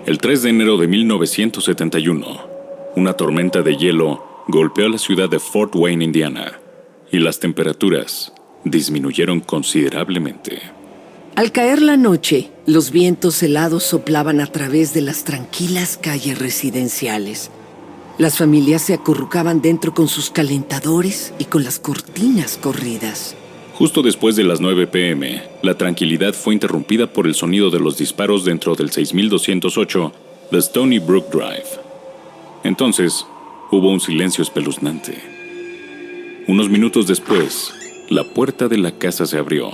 El 3 de enero de 1971, una tormenta de hielo golpeó la ciudad de Fort Wayne, Indiana, y las temperaturas disminuyeron considerablemente. Al caer la noche, los vientos helados soplaban a través de las tranquilas calles residenciales. Las familias se acurrucaban dentro con sus calentadores y con las cortinas corridas. Justo después de las 9 p.m., la tranquilidad fue interrumpida por el sonido de los disparos dentro del 6208 de Stony Brook Drive. Entonces, hubo un silencio espeluznante. Unos minutos después, la puerta de la casa se abrió.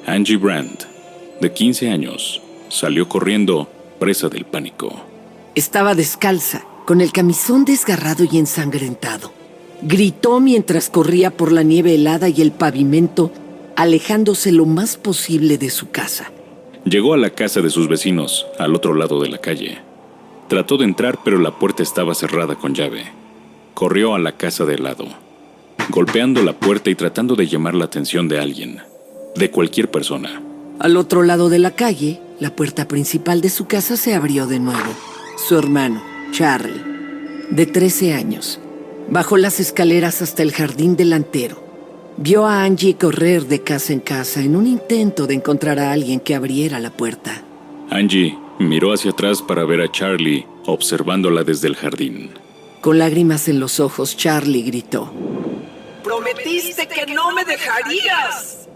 Angie Brandt, de 15 años, salió corriendo, presa del pánico. Estaba descalza, con el camisón desgarrado y ensangrentado. Gritó mientras corría por la nieve helada y el pavimento, alejándose lo más posible de su casa. Llegó a la casa de sus vecinos, al otro lado de la calle. Trató de entrar, pero la puerta estaba cerrada con llave. Corrió a la casa de al lado, golpeando la puerta y tratando de llamar la atención de alguien, de cualquier persona. Al otro lado de la calle, la puerta principal de su casa se abrió de nuevo. Su hermano, Charlie, de 13 años, bajó las escaleras hasta el jardín delantero. Vio a Angie correr de casa en casa en un intento de encontrar a alguien que abriera la puerta. Angie miró hacia atrás para ver a Charlie observándola desde el jardín. Con lágrimas en los ojos, Charlie gritó: ¡Prometiste que no me dejarías!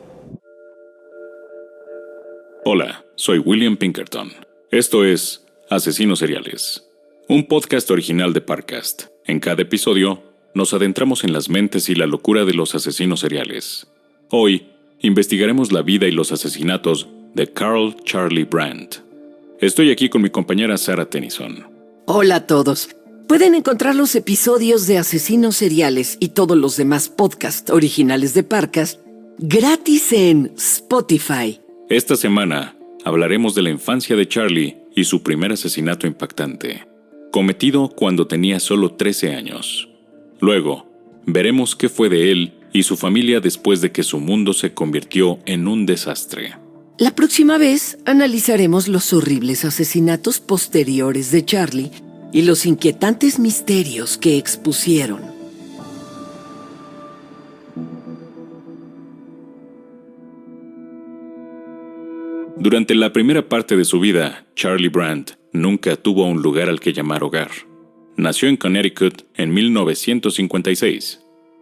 Hola, soy William Pinkerton. Esto es Asesinos Seriales, un podcast original de Parcast. En cada episodio, nos adentramos en las mentes y la locura de los asesinos seriales. Hoy, investigaremos la vida y los asesinatos de Carl Charlie Brandt. Estoy aquí con mi compañera Sarah Tennyson. Hola a todos. Pueden encontrar los episodios de Asesinos Seriales y todos los demás podcasts originales de Parcast gratis en Spotify. Esta semana hablaremos de la infancia de Charlie y su primer asesinato impactante, cometido cuando tenía solo 13 años. Luego, veremos qué fue de él y su familia después de que su mundo se convirtió en un desastre. La próxima vez analizaremos los horribles asesinatos posteriores de Charlie y los inquietantes misterios que expusieron. Durante la primera parte de su vida, Charlie Brandt nunca tuvo un lugar al que llamar hogar. Nació en Connecticut en 1956,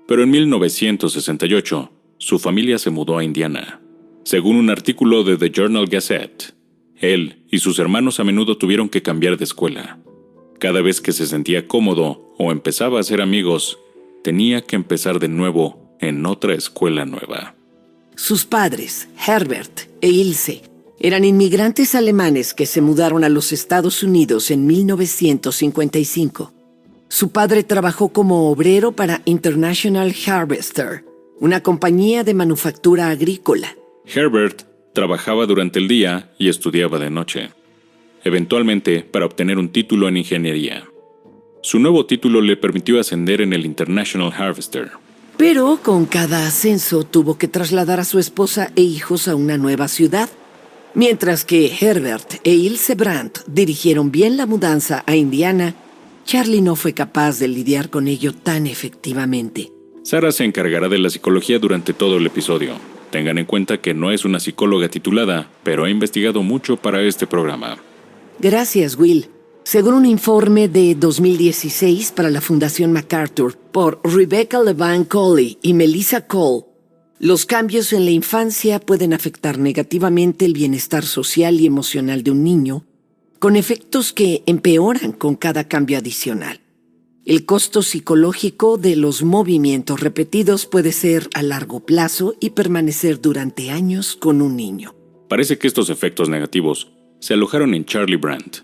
pero en 1968 su familia se mudó a Indiana. Según un artículo de The Journal Gazette, él y sus hermanos a menudo tuvieron que cambiar de escuela. Cada vez que se sentía cómodo o empezaba a hacer amigos, tenía que empezar de nuevo en otra escuela nueva. Sus padres, Herbert e Ilse, eran inmigrantes alemanes que se mudaron a los Estados Unidos en 1955. Su padre trabajó como obrero para International Harvester, una compañía de manufactura agrícola. Herbert trabajaba durante el día y estudiaba de noche, eventualmente para obtener un título en ingeniería. Su nuevo título le permitió ascender en el International Harvester. Pero con cada ascenso tuvo que trasladar a su esposa e hijos a una nueva ciudad. Mientras que Herbert e Ilse Brandt dirigieron bien la mudanza a Indiana, Charlie no fue capaz de lidiar con ello tan efectivamente. Sarah se encargará de la psicología durante todo el episodio. Tengan en cuenta que no es una psicóloga titulada, pero ha investigado mucho para este programa. Gracias, Will. Según un informe de 2016 para la Fundación MacArthur por Rebecca Levine Coley y Melissa Cole, los cambios en la infancia pueden afectar negativamente el bienestar social y emocional de un niño, con efectos que empeoran con cada cambio adicional. El costo psicológico de los movimientos repetidos puede ser a largo plazo y permanecer durante años con un niño. Parece que estos efectos negativos se alojaron en Charlie Brandt.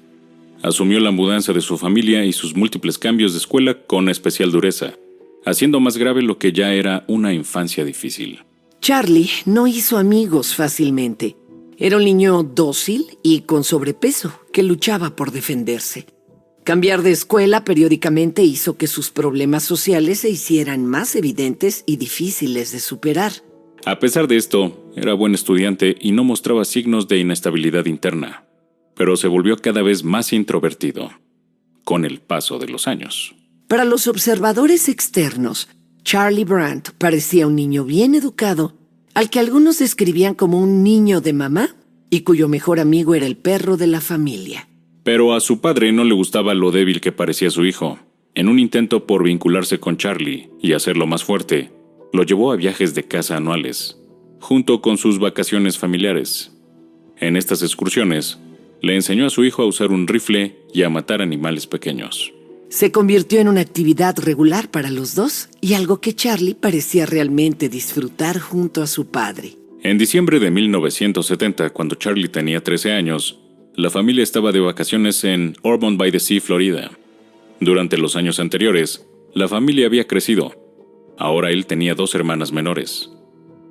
Asumió la mudanza de su familia y sus múltiples cambios de escuela con especial dureza, haciendo más grave lo que ya era una infancia difícil. Charlie no hizo amigos fácilmente. Era un niño dócil y con sobrepeso que luchaba por defenderse. Cambiar de escuela periódicamente hizo que sus problemas sociales se hicieran más evidentes y difíciles de superar. A pesar de esto, era buen estudiante y no mostraba signos de inestabilidad interna. pero se volvió cada vez más introvertido con el paso de los años. Para los observadores externos, Charlie Brandt parecía un niño bien educado, al que algunos describían como un niño de mamá y cuyo mejor amigo era el perro de la familia. Pero a su padre no le gustaba lo débil que parecía su hijo. En un intento por vincularse con Charlie y hacerlo más fuerte, lo llevó a viajes de caza anuales, junto con sus vacaciones familiares. En estas excursiones, le enseñó a su hijo a usar un rifle y a matar animales pequeños. Se convirtió en una actividad regular para los dos y algo que Charlie parecía realmente disfrutar junto a su padre. En diciembre de 1970, cuando Charlie tenía 13 años, la familia estaba de vacaciones en Ormond by the Sea, Florida. Durante los años anteriores, la familia había crecido. Ahora él tenía 2 hermanas menores,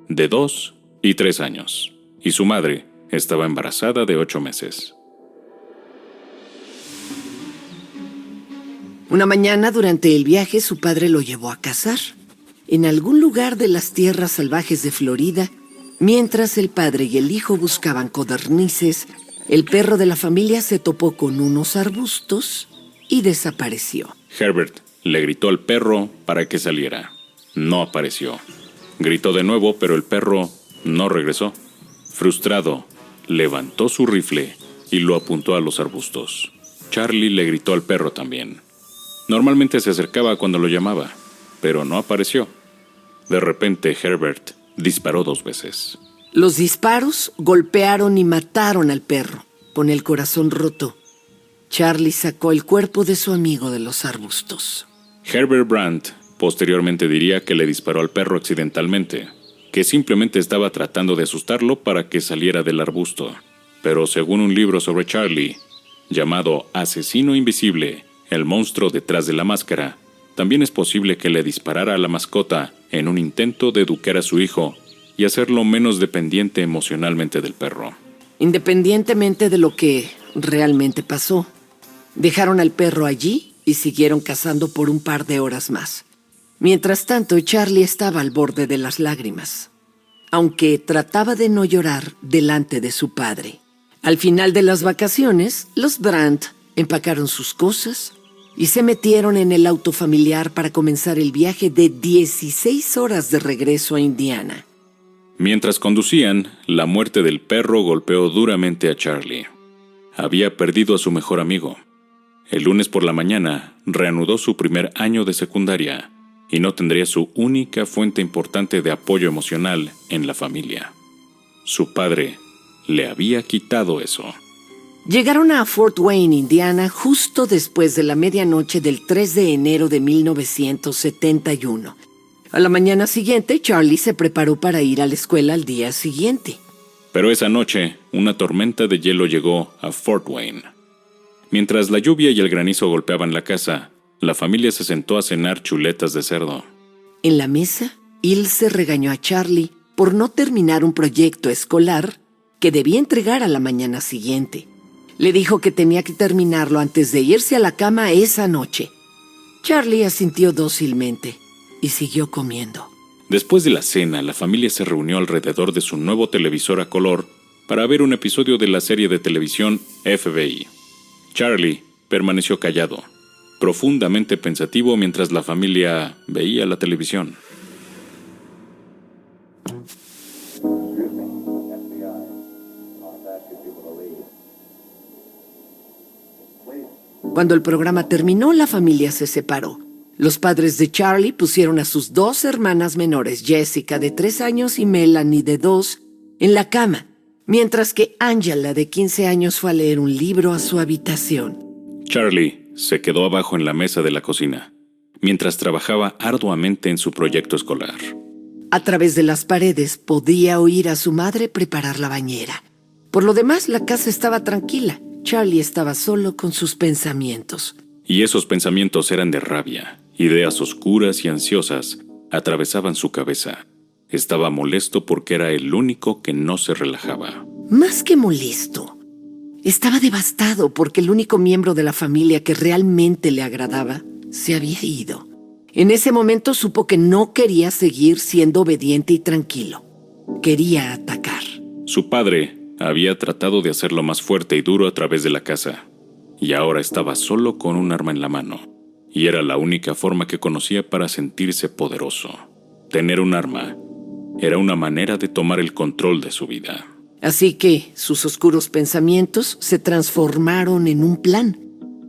de 2 y 3 años, y su madre estaba embarazada de 8 meses. Una mañana durante el viaje su padre lo llevó a cazar, en algún lugar de las tierras salvajes de Florida. Mientras el padre y el hijo buscaban codornices, el perro de la familia se topó con unos arbustos y desapareció. Herbert le gritó al perro para que saliera. No apareció. Gritó de nuevo, pero el perro no regresó. Frustrado, levantó su rifle y lo apuntó a los arbustos. Charlie le gritó al perro también. Normalmente se acercaba cuando lo llamaba, pero no apareció. De repente, Herbert disparó 2 veces. Los disparos golpearon y mataron al perro, con el corazón roto. Charlie sacó el cuerpo de su amigo de los arbustos. Herbert Brandt posteriormente diría que le disparó al perro accidentalmente, que simplemente estaba tratando de asustarlo para que saliera del arbusto. Pero según un libro sobre Charlie, llamado Asesino Invisible, el monstruo detrás de la máscara, también es posible que le disparara a la mascota en un intento de educar a su hijo y hacerlo menos dependiente emocionalmente del perro. Independientemente de lo que realmente pasó, dejaron al perro allí y siguieron cazando por un par de horas más. Mientras tanto, Charlie estaba al borde de las lágrimas, aunque trataba de no llorar delante de su padre. Al final de las vacaciones, los Brandt empacaron sus cosas y se metieron en el auto familiar para comenzar el viaje de 16 horas de regreso a Indiana. Mientras conducían, la muerte del perro golpeó duramente a Charlie. Había perdido a su mejor amigo. El lunes por la mañana, reanudó su primer año de secundaria y no tendría su única fuente importante de apoyo emocional en la familia. Su padre le había quitado eso. Llegaron a Fort Wayne, Indiana, justo después de la medianoche del 3 de enero de 1971. A la mañana siguiente, Charlie se preparó para ir a la escuela al día siguiente. Pero esa noche, una tormenta de hielo llegó a Fort Wayne. Mientras la lluvia y el granizo golpeaban la casa, la familia se sentó a cenar chuletas de cerdo. En la mesa, Ilse regañó a Charlie por no terminar un proyecto escolar que debía entregar a la mañana siguiente. Le dijo que tenía que terminarlo antes de irse a la cama esa noche. Charlie asintió dócilmente y siguió comiendo. Después de la cena, la familia se reunió alrededor de su nuevo televisor a color para ver un episodio de la serie de televisión FBI. Charlie permaneció callado, profundamente pensativo mientras la familia veía la televisión. Cuando el programa terminó, la familia se separó. Los padres de Charlie pusieron a sus 2 hermanas menores, Jessica, de 3 años, y Melanie, de 2, en la cama, mientras que Angela, de 15 años, fue a leer un libro a su habitación. Charlie se quedó abajo en la mesa de la cocina, mientras trabajaba arduamente en su proyecto escolar. A través de las paredes podía oír a su madre preparar la bañera. Por lo demás, la casa estaba tranquila. Charlie estaba solo con sus pensamientos. Y esos pensamientos eran de rabia. Ideas oscuras y ansiosas atravesaban su cabeza. Estaba molesto porque era el único que no se relajaba. Más que molesto, estaba devastado porque el único miembro de la familia que realmente le agradaba se había ido. En ese momento supo que no quería seguir siendo obediente y tranquilo. Quería atacar. Su padre Había tratado de hacerlo más fuerte y duro a través de la casa, y ahora estaba solo con un arma en la mano, y era la única forma que conocía para sentirse poderoso. Tener un arma era una manera de tomar el control de su vida. Así que sus oscuros pensamientos se transformaron en un plan.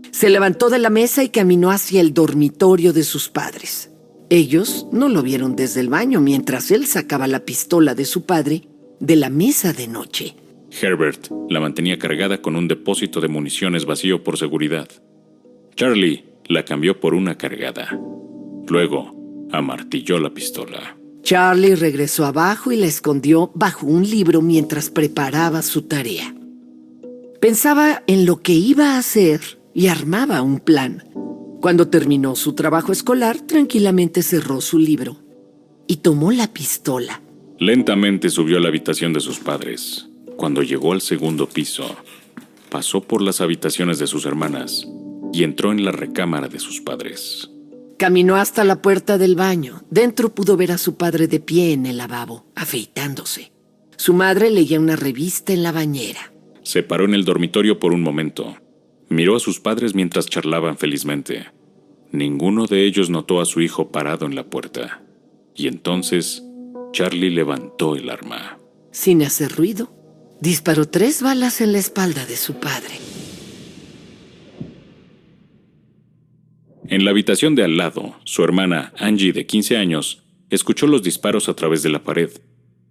Se levantó de la mesa y caminó hacia el dormitorio de sus padres. Ellos no lo vieron desde el baño mientras él sacaba la pistola de su padre de la mesa de noche. Herbert la mantenía cargada con un depósito de municiones vacío por seguridad. Charlie la cambió por una cargada. Luego, amartilló la pistola. Charlie regresó abajo y la escondió bajo un libro mientras preparaba su tarea. Pensaba en lo que iba a hacer y armaba un plan. Cuando terminó su trabajo escolar, tranquilamente cerró su libro y tomó la pistola. Lentamente subió a la habitación de sus padres. Cuando llegó al segundo piso, pasó por las habitaciones de sus hermanas y entró en la recámara de sus padres. Caminó hasta la puerta del baño. Dentro pudo ver a su padre de pie en el lavabo, afeitándose. Su madre leía una revista en la bañera. Se paró en el dormitorio por un momento. Miró a sus padres mientras charlaban felizmente. Ninguno de ellos notó a su hijo parado en la puerta. Y entonces, Charlie levantó el arma. Sin hacer ruido, disparó 3 balas en la espalda de su padre. En la habitación de al lado, su hermana, Angie, de 15 años, escuchó los disparos a través de la pared.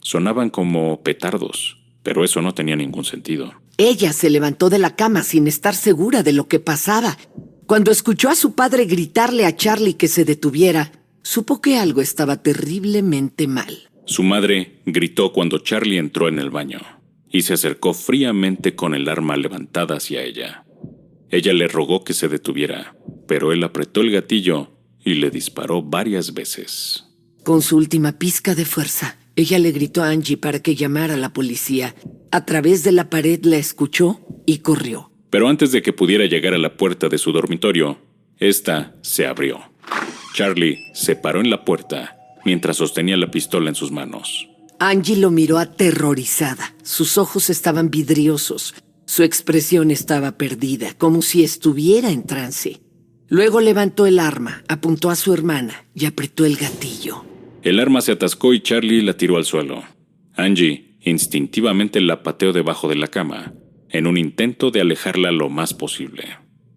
Sonaban como petardos, pero eso no tenía ningún sentido. Ella se levantó de la cama sin estar segura de lo que pasaba. Cuando escuchó a su padre gritarle a Charlie que se detuviera, supo que algo estaba terriblemente mal. Su madre gritó cuando Charlie entró en el baño y se acercó fríamente con el arma levantada hacia ella. Ella le rogó que se detuviera, pero él apretó el gatillo y le disparó varias veces. Con su última pizca de fuerza, ella le gritó a Angie para que llamara a la policía. A través de la pared la escuchó y corrió. Pero antes de que pudiera llegar a la puerta de su dormitorio, esta se abrió. Charlie se paró en la puerta mientras sostenía la pistola en sus manos. Angie lo miró aterrorizada. Sus ojos estaban vidriosos. Su expresión estaba perdida, como si estuviera en trance. Luego levantó el arma, apuntó a su hermana y apretó el gatillo. El arma se atascó y Charlie la tiró al suelo. Angie instintivamente la pateó debajo de la cama, en un intento de alejarla lo más posible.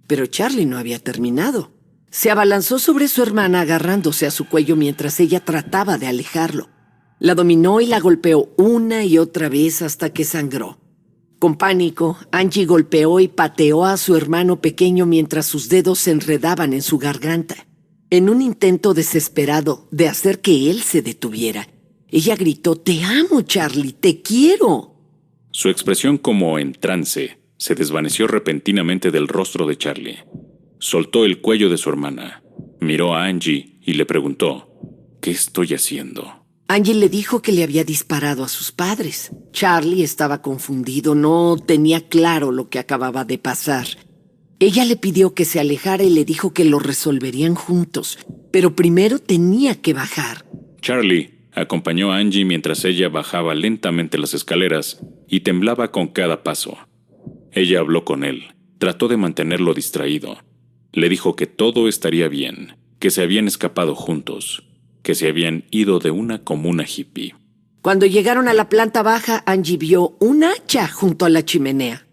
Pero Charlie no había terminado. Se abalanzó sobre su hermana agarrándose a su cuello mientras ella trataba de alejarlo. La dominó y la golpeó una y otra vez hasta que sangró. Con pánico, Angie golpeó y pateó a su hermano pequeño mientras sus dedos se enredaban en su garganta. En un intento desesperado de hacer que él se detuviera, ella gritó: «Te amo, Charlie, te quiero». Su expresión como en trance se desvaneció repentinamente del rostro de Charlie. Soltó el cuello de su hermana, miró a Angie y le preguntó: «¿Qué estoy haciendo?». Angie le dijo que le había disparado a sus padres. Charlie estaba confundido, no tenía claro lo que acababa de pasar. Ella le pidió que se alejara y le dijo que lo resolverían juntos, pero primero tenía que bajar. Charlie acompañó a Angie mientras ella bajaba lentamente las escaleras y temblaba con cada paso. Ella habló con él, trató de mantenerlo distraído. Le dijo que todo estaría bien, que se habían escapado juntos, que se habían ido de una comuna hippie. Cuando llegaron a la planta baja, Angie vio un hacha junto a la chimenea.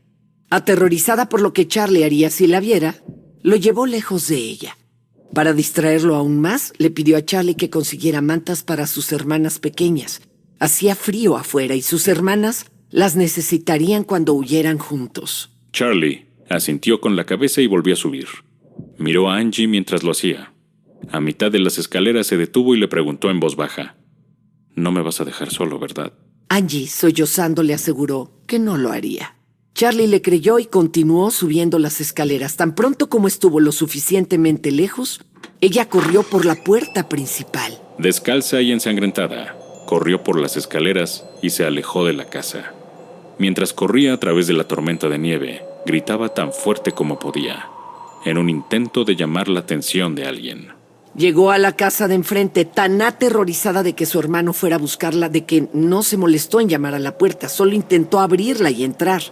Aterrorizada por lo que Charlie haría si la viera, lo llevó lejos de ella. Para distraerlo aún más, le pidió a Charlie que consiguiera mantas para sus hermanas pequeñas. Hacía frío afuera y sus hermanas las necesitarían cuando huyeran juntos. Charlie asintió con la cabeza y volvió a subir. Miró a Angie mientras lo hacía. A mitad de las escaleras se detuvo y le preguntó en voz baja: «No me vas a dejar solo, ¿verdad?». Angie, sollozando, le aseguró que no lo haría. Charlie le creyó y continuó subiendo las escaleras. Tan pronto como estuvo lo suficientemente lejos, ella corrió por la puerta principal. Descalza y ensangrentada, corrió por las escaleras y se alejó de la casa. Mientras corría a través de la tormenta de nieve, gritaba tan fuerte como podía, en un intento de llamar la atención de alguien. Llegó a la casa de enfrente tan aterrorizada de que su hermano fuera a buscarla, de que no se molestó en llamar a la puerta, solo intentó abrirla y entrar.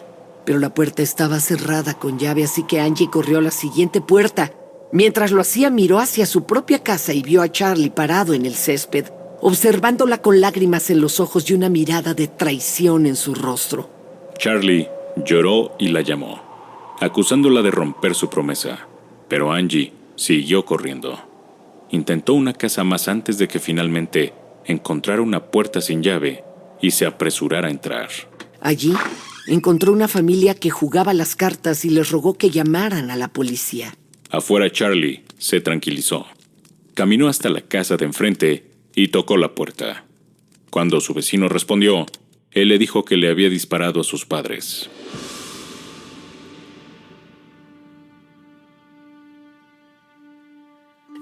Pero la puerta estaba cerrada con llave, así que Angie corrió a la siguiente puerta. Mientras lo hacía, miró hacia su propia casa y vio a Charlie parado en el césped, observándola con lágrimas en los ojos y una mirada de traición en su rostro. Charlie lloró y la llamó, acusándola de romper su promesa, pero Angie siguió corriendo. Intentó una casa más antes de que finalmente encontrara una puerta sin llave y se apresurara a entrar. Allí encontró una familia que jugaba las cartas y les rogó que llamaran a la policía. Afuera, Charlie se tranquilizó. Caminó hasta la casa de enfrente y tocó la puerta. Cuando su vecino respondió, él le dijo que le había disparado a sus padres.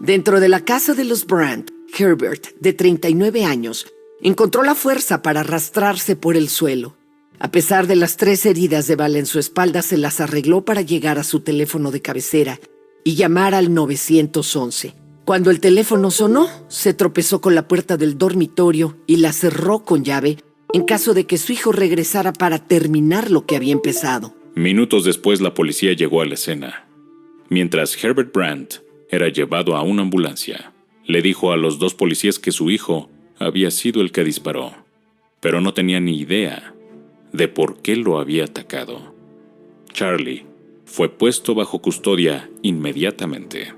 Dentro de la casa de los Brandt, Herbert, de 39 años, encontró la fuerza para arrastrarse por el suelo. A pesar de las 3 heridas de bala en su espalda, se las arregló para llegar a su teléfono de cabecera y llamar al 911. Cuando el teléfono sonó, se tropezó con la puerta del dormitorio y la cerró con llave en caso de que su hijo regresara para terminar lo que había empezado. Minutos después, la policía llegó a la escena. Mientras Herbert Brandt era llevado a una ambulancia, le dijo a los 2 policías que su hijo había sido el que disparó, pero no tenía ni idea de por qué lo había atacado. Charlie fue puesto bajo custodia inmediatamente.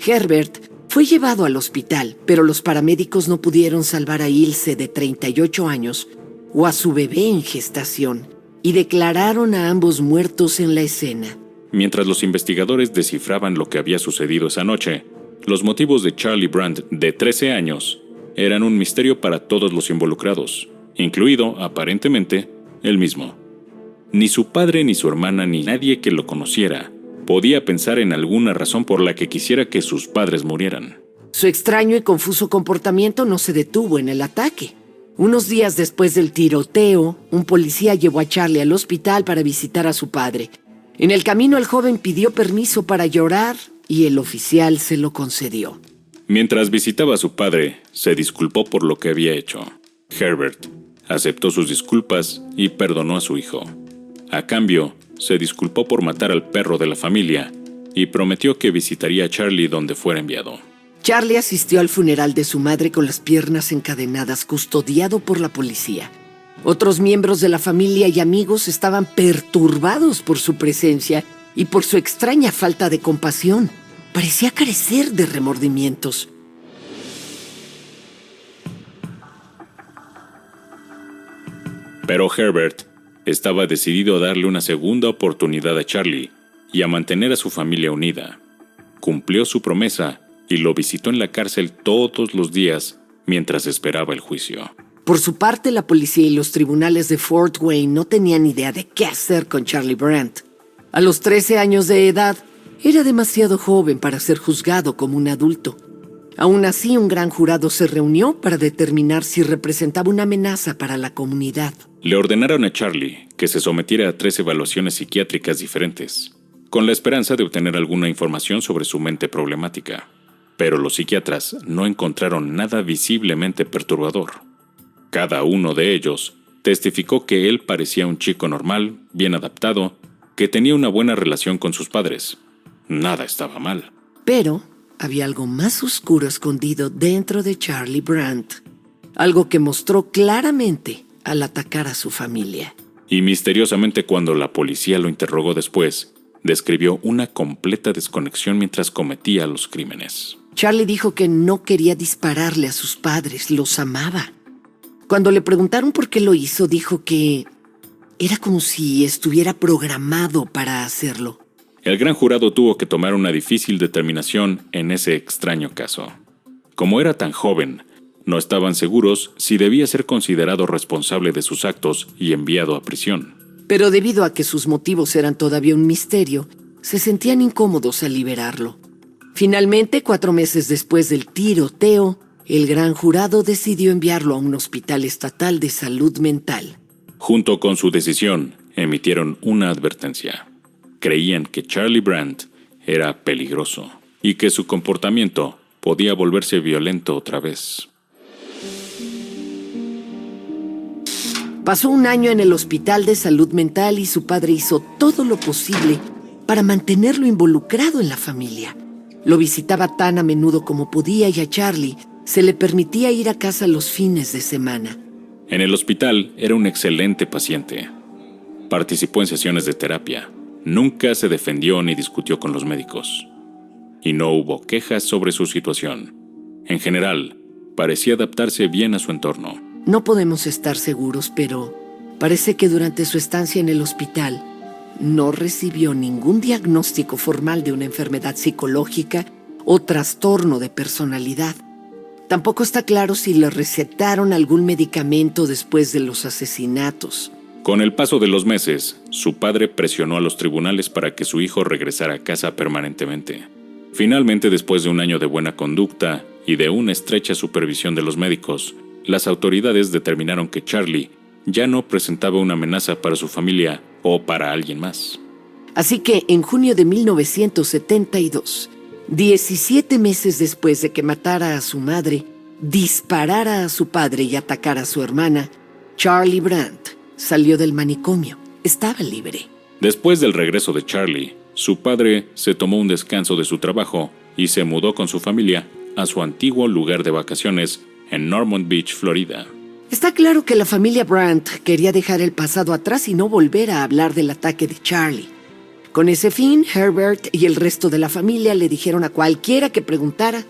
Herbert fue llevado al hospital, pero los paramédicos no pudieron salvar a Ilse, de 38 años, o a su bebé en gestación, y declararon a ambos muertos en la escena. Mientras los investigadores descifraban lo que había sucedido esa noche, los motivos de Charlie Brandt, de 13 años, eran un misterio para todos los involucrados, incluido, aparentemente, él mismo. Ni su padre, ni su hermana, ni nadie que lo conociera podía pensar en alguna razón por la que quisiera que sus padres murieran. Su extraño y confuso comportamiento no se detuvo en el ataque. Unos días después del tiroteo, un policía llevó a Charlie al hospital para visitar a su padre. En el camino, el joven pidió permiso para llorar y el oficial se lo concedió. Mientras visitaba a su padre, se disculpó por lo que había hecho. Herbert aceptó sus disculpas y perdonó a su hijo. A cambio, se disculpó por matar al perro de la familia y prometió que visitaría a Charlie donde fuera enviado. Charlie asistió al funeral de su madre con las piernas encadenadas, custodiado por la policía. Otros miembros de la familia y amigos estaban perturbados por su presencia y por su extraña falta de compasión. Parecía carecer de remordimientos. Pero Herbert estaba decidido a darle una segunda oportunidad a Charlie y a mantener a su familia unida. Cumplió su promesa y lo visitó en la cárcel todos los días mientras esperaba el juicio. Por su parte, la policía y los tribunales de Fort Wayne no tenían idea de qué hacer con Charlie Brandt. A los 13 años de edad, era demasiado joven para ser juzgado como un adulto. Aún así, un gran jurado se reunió para determinar si representaba una amenaza para la comunidad. Le ordenaron a Charlie que se sometiera a 3 evaluaciones psiquiátricas diferentes, con la esperanza de obtener alguna información sobre su mente problemática. Pero los psiquiatras no encontraron nada visiblemente perturbador. Cada uno de ellos testificó que él parecía un chico normal, bien adaptado, que tenía una buena relación con sus padres. Nada estaba mal. Pero había algo más oscuro escondido dentro de Charlie Brandt, algo que mostró claramente al atacar a su familia. Y misteriosamente, cuando la policía lo interrogó después, describió una completa desconexión mientras cometía los crímenes. Charlie dijo que no quería dispararle a sus padres, los amaba. Cuando le preguntaron por qué lo hizo, dijo que era como si estuviera programado para hacerlo. El gran jurado tuvo que tomar una difícil determinación en ese extraño caso. Como era tan joven, no estaban seguros si debía ser considerado responsable de sus actos y enviado a prisión. Pero debido a que sus motivos eran todavía un misterio, se sentían incómodos al liberarlo. Finalmente, 4 meses después del tiroteo, el gran jurado decidió enviarlo a un hospital estatal de salud mental. Junto con su decisión, emitieron una advertencia. Creían que Charlie Brandt era peligroso y que su comportamiento podía volverse violento otra vez. Pasó un año en el hospital de salud mental y su padre hizo todo lo posible para mantenerlo involucrado en la familia. Lo visitaba tan a menudo como podía y a Charlie se le permitía ir a casa los fines de semana. En el hospital era un excelente paciente. Participó en sesiones de terapia. Nunca se defendió ni discutió con los médicos. Y no hubo quejas sobre su situación. En general, parecía adaptarse bien a su entorno. No podemos estar seguros, pero parece que durante su estancia en el hospital no recibió ningún diagnóstico formal de una enfermedad psicológica o trastorno de personalidad. Tampoco está claro si le recetaron algún medicamento después de los asesinatos. Con el paso de los meses, su padre presionó a los tribunales para que su hijo regresara a casa permanentemente. Finalmente, después de un año de buena conducta y de una estrecha supervisión de los médicos, las autoridades determinaron que Charlie ya no presentaba una amenaza para su familia o para alguien más. Así que en junio de 1972, 17 meses después de que matara a su madre, disparara a su padre y atacara a su hermana, Charlie Brandt salió del manicomio. Estaba libre. Después del regreso de Charlie, su padre se tomó un descanso de su trabajo y se mudó con su familia a su antiguo lugar de vacaciones en Normond Beach, Florida. Está claro que la familia Brandt quería dejar el pasado atrás y no volver a hablar del ataque de Charlie. Con ese fin, Herbert y el resto de la familia le dijeron a cualquiera que preguntara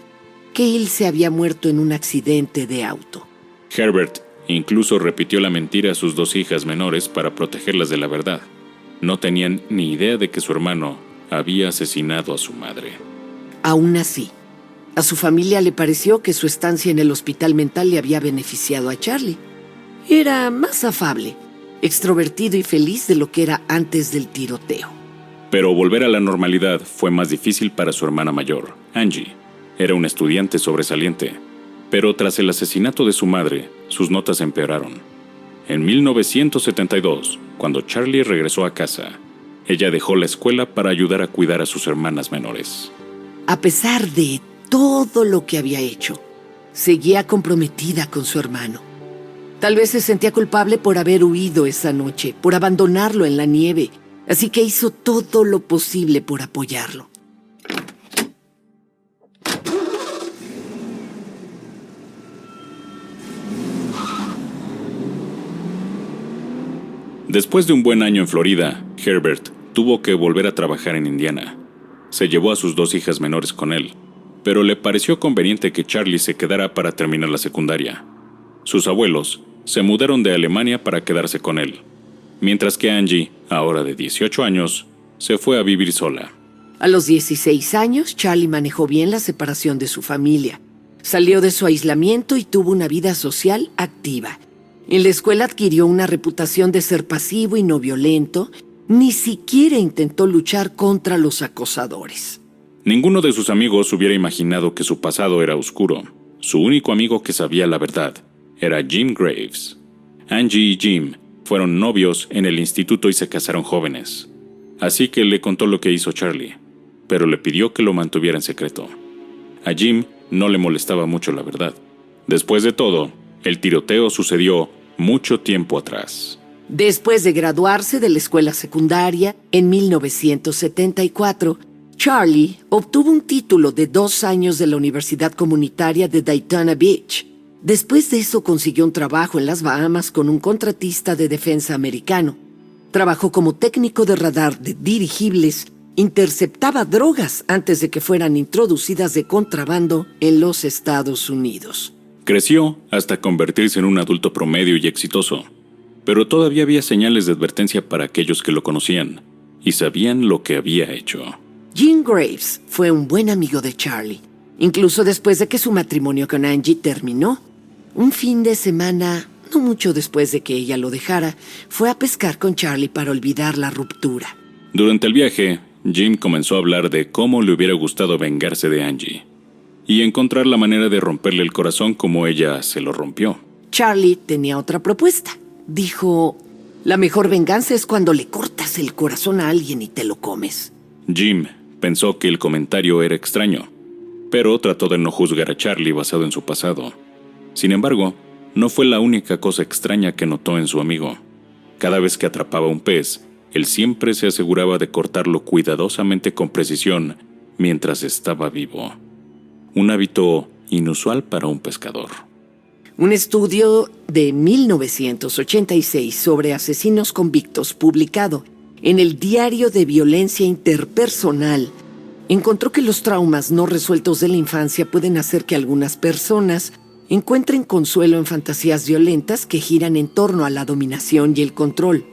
que él se había muerto en un accidente de auto. Herbert incluso repitió la mentira a sus dos hijas menores para protegerlas de la verdad. No tenían ni idea de que su hermano había asesinado a su madre. Aún así, a su familia le pareció que su estancia en el hospital mental le había beneficiado a Charlie. Era más afable, extrovertido y feliz de lo que era antes del tiroteo. Pero volver a la normalidad fue más difícil para su hermana mayor, Angie. Era una estudiante sobresaliente, pero tras el asesinato de su madre, sus notas empeoraron. En 1972, cuando Charlie regresó a casa, ella dejó la escuela para ayudar a cuidar a sus hermanas menores. A pesar de todo lo que había hecho, seguía comprometida con su hermano. Tal vez se sentía culpable por haber huido esa noche, por abandonarlo en la nieve, así que hizo todo lo posible por apoyarlo. Después de un buen año en Florida, Herbert tuvo que volver a trabajar en Indiana. Se llevó a sus dos hijas menores con él, pero le pareció conveniente que Charlie se quedara para terminar la secundaria. Sus abuelos se mudaron de Alemania para quedarse con él, mientras que Angie, ahora de 18 años, se fue a vivir sola. A los 16 años, Charlie manejó bien la separación de su familia. Salió de su aislamiento y tuvo una vida social activa. En la escuela adquirió una reputación de ser pasivo y no violento. Ni siquiera intentó luchar contra los acosadores. Ninguno de sus amigos hubiera imaginado que su pasado era oscuro. Su único amigo que sabía la verdad era Jim Graves. Angie y Jim fueron novios en el instituto y se casaron jóvenes. Así que le contó lo que hizo Charlie, pero le pidió que lo mantuviera en secreto. A Jim no le molestaba mucho la verdad. Después de todo, el tiroteo sucedió mucho tiempo atrás. Después de graduarse de la escuela secundaria, en 1974, Charlie obtuvo un título de 2 años de la Universidad Comunitaria de Daytona Beach. Después de eso consiguió un trabajo en las Bahamas con un contratista de defensa americano. Trabajó como técnico de radar de dirigibles, interceptaba drogas antes de que fueran introducidas de contrabando en los Estados Unidos. Creció hasta convertirse en un adulto promedio y exitoso, pero todavía había señales de advertencia para aquellos que lo conocían y sabían lo que había hecho. Jim Graves fue un buen amigo de Charlie, incluso después de que su matrimonio con Angie terminó. Un fin de semana, no mucho después de que ella lo dejara, fue a pescar con Charlie para olvidar la ruptura. Durante el viaje, Jim comenzó a hablar de cómo le hubiera gustado vengarse de Angie y encontrar la manera de romperle el corazón como ella se lo rompió. Charlie tenía otra propuesta. Dijo, la mejor venganza es cuando le cortas el corazón a alguien y te lo comes. Jim pensó que el comentario era extraño, pero trató de no juzgar a Charlie basado en su pasado. Sin embargo, no fue la única cosa extraña que notó en su amigo. Cada vez que atrapaba un pez, él siempre se aseguraba de cortarlo cuidadosamente con precisión mientras estaba vivo. Un hábito inusual para un pescador. Un estudio de 1986 sobre asesinos convictos publicado en el Diario de Violencia Interpersonal encontró que los traumas no resueltos de la infancia pueden hacer que algunas personas encuentren consuelo en fantasías violentas que giran en torno a la dominación y el control.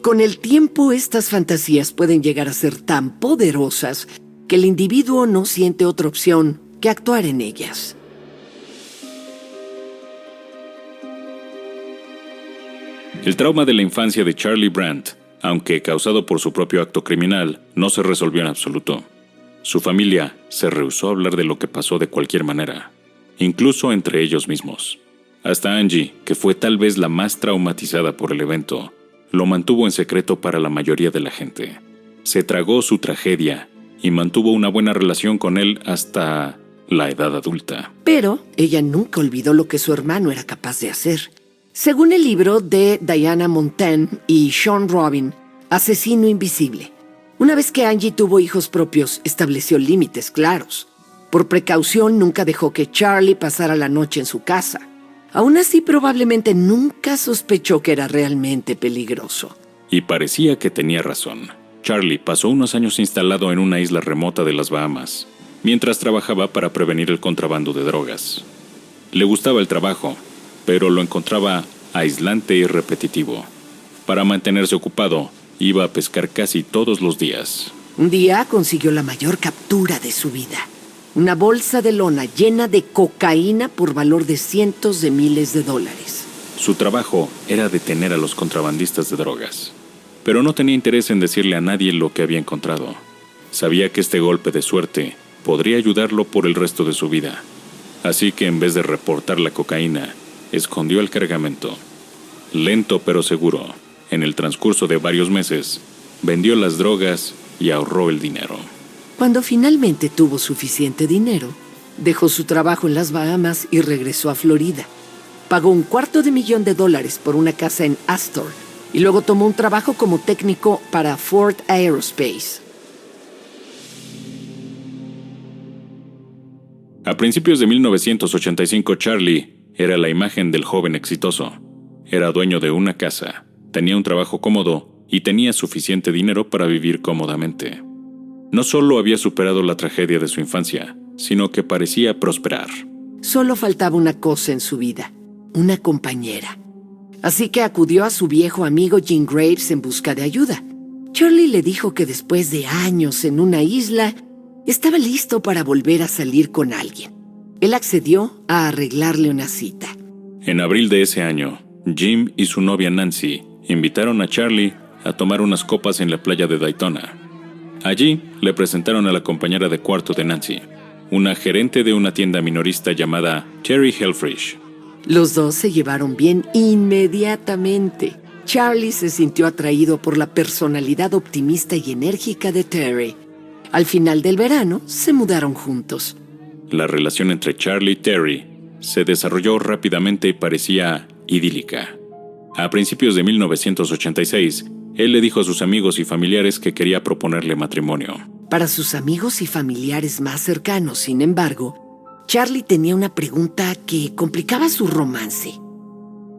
Con el tiempo, estas fantasías pueden llegar a ser tan poderosas que el individuo no siente otra opción que actuar en ellas. El trauma de la infancia de Charlie Brandt, aunque causado por su propio acto criminal, no se resolvió en absoluto. Su familia se rehusó a hablar de lo que pasó de cualquier manera, incluso entre ellos mismos. Hasta Angie, que fue tal vez la más traumatizada por el evento, lo mantuvo en secreto para la mayoría de la gente. Se tragó su tragedia y mantuvo una buena relación con él hasta la edad adulta. Pero ella nunca olvidó lo que su hermano era capaz de hacer. Según el libro de Diana Montaigne y Sean Robin, Asesino Invisible, una vez que Angie tuvo hijos propios, estableció límites claros. Por precaución, nunca dejó que Charlie pasara la noche en su casa. Aún así, probablemente nunca sospechó que era realmente peligroso. Y parecía que tenía razón. Charlie pasó unos años instalado en una isla remota de las Bahamas, mientras trabajaba para prevenir el contrabando de drogas. Le gustaba el trabajo, pero lo encontraba aislante y repetitivo. Para mantenerse ocupado, iba a pescar casi todos los días. Un día consiguió la mayor captura de su vida. Una bolsa de lona llena de cocaína por valor de cientos de miles de dólares. Su trabajo era detener a los contrabandistas de drogas, pero no tenía interés en decirle a nadie lo que había encontrado. Sabía que este golpe de suerte podría ayudarlo por el resto de su vida. Así que en vez de reportar la cocaína, escondió el cargamento. Lento pero seguro, en el transcurso de varios meses, vendió las drogas y ahorró el dinero. Cuando finalmente tuvo suficiente dinero, dejó su trabajo en las Bahamas y regresó a Florida. Pagó $250,000 por una casa en Astor y luego tomó un trabajo como técnico para Ford Aerospace. A principios de 1985, Charlie era la imagen del joven exitoso. Era dueño de una casa, tenía un trabajo cómodo y tenía suficiente dinero para vivir cómodamente. No solo había superado la tragedia de su infancia, sino que parecía prosperar. Solo faltaba una cosa en su vida, una compañera. Así que acudió a su viejo amigo Jim Graves en busca de ayuda. Charlie le dijo que después de años en una isla, estaba listo para volver a salir con alguien. Él accedió a arreglarle una cita. En abril de ese año, Jim y su novia Nancy invitaron a Charlie a tomar unas copas en la playa de Daytona. Allí le presentaron a la compañera de cuarto de Nancy, una gerente de una tienda minorista llamada Terry Helfrich. Los dos se llevaron bien inmediatamente. Charlie se sintió atraído por la personalidad optimista y enérgica de Terry. Al final del verano, se mudaron juntos. La relación entre Charlie y Terry se desarrolló rápidamente y parecía idílica. A principios de 1986, él le dijo a sus amigos y familiares que quería proponerle matrimonio. Para sus amigos y familiares más cercanos, sin embargo, Charlie tenía una pregunta que complicaba su romance.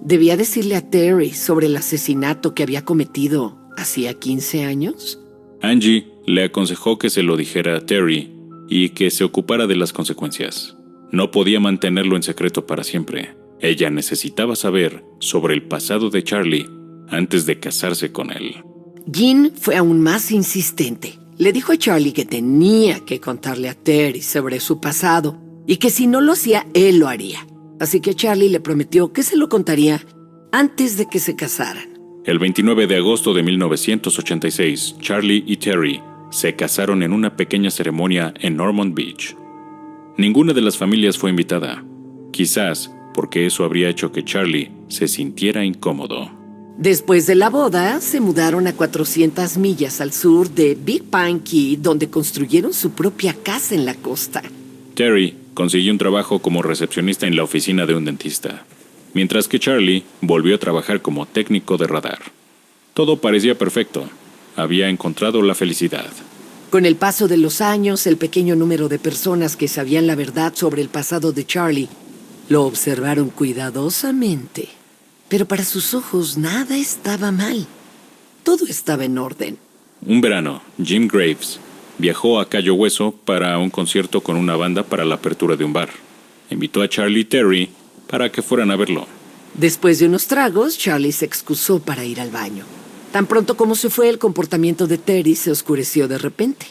¿Debía decirle a Terry sobre el asesinato que había cometido hacía 15 años? Angie le aconsejó que se lo dijera a Terry y que se ocupara de las consecuencias. No podía mantenerlo en secreto para siempre. Ella necesitaba saber sobre el pasado de Charlie antes de casarse con él. Jean fue aún más insistente. Le dijo a Charlie que tenía que contarle a Terry sobre su pasado y que si no lo hacía, él lo haría. Así que Charlie le prometió que se lo contaría antes de que se casaran. El 29 de agosto de 1986, Charlie y Terry se casaron en una pequeña ceremonia en Ormond Beach. Ninguna de las familias fue invitada, quizás porque eso habría hecho que Charlie se sintiera incómodo. Después de la boda, se mudaron a 400 millas al sur de Big Pine Key, donde construyeron su propia casa en la costa. Terry consiguió un trabajo como recepcionista en la oficina de un dentista, mientras que Charlie volvió a trabajar como técnico de radar. Todo parecía perfecto. Había encontrado la felicidad. Con el paso de los años, el pequeño número de personas que sabían la verdad sobre el pasado de Charlie lo observaron cuidadosamente. Pero para sus ojos nada estaba mal. Todo estaba en orden. Un verano, Jim Graves viajó a Cayo Hueso para un concierto con una banda para la apertura de un bar. Invitó a Charlie y Terry para que fueran a verlo. Después de unos tragos, Charlie se excusó para ir al baño. Tan pronto como se fue, el comportamiento de Terry se oscureció de repente.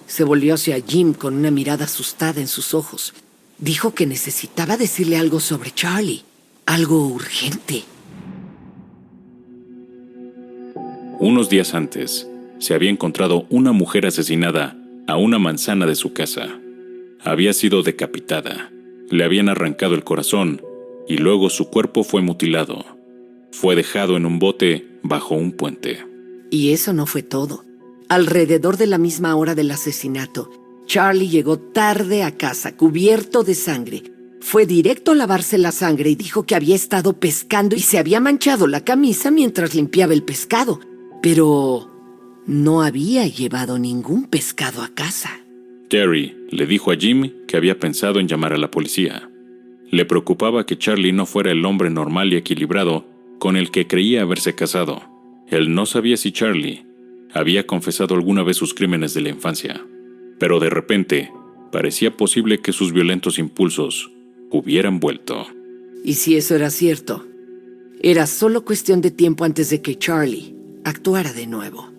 Se volvió hacia Jim con una mirada asustada en sus ojos. Dijo que necesitaba decirle algo sobre Charlie. Algo urgente. Unos días antes, se había encontrado una mujer asesinada a una manzana de su casa. Había sido decapitada. Le habían arrancado el corazón y luego su cuerpo fue mutilado. Fue dejado en un bote bajo un puente. Y eso no fue todo. Alrededor de la misma hora del asesinato, Charlie llegó tarde a casa, cubierto de sangre. Fue directo a lavarse la sangre y dijo que había estado pescando y se había manchado la camisa mientras limpiaba el pescado. Pero no había llevado ningún pescado a casa. Terry le dijo a Jim que había pensado en llamar a la policía. Le preocupaba que Charlie no fuera el hombre normal y equilibrado con el que creía haberse casado. Él no sabía si Charlie había confesado alguna vez sus crímenes de la infancia, pero de repente parecía posible que sus violentos impulsos hubieran vuelto. Y si eso era cierto, era solo cuestión de tiempo antes de que Charlie actuara de nuevo.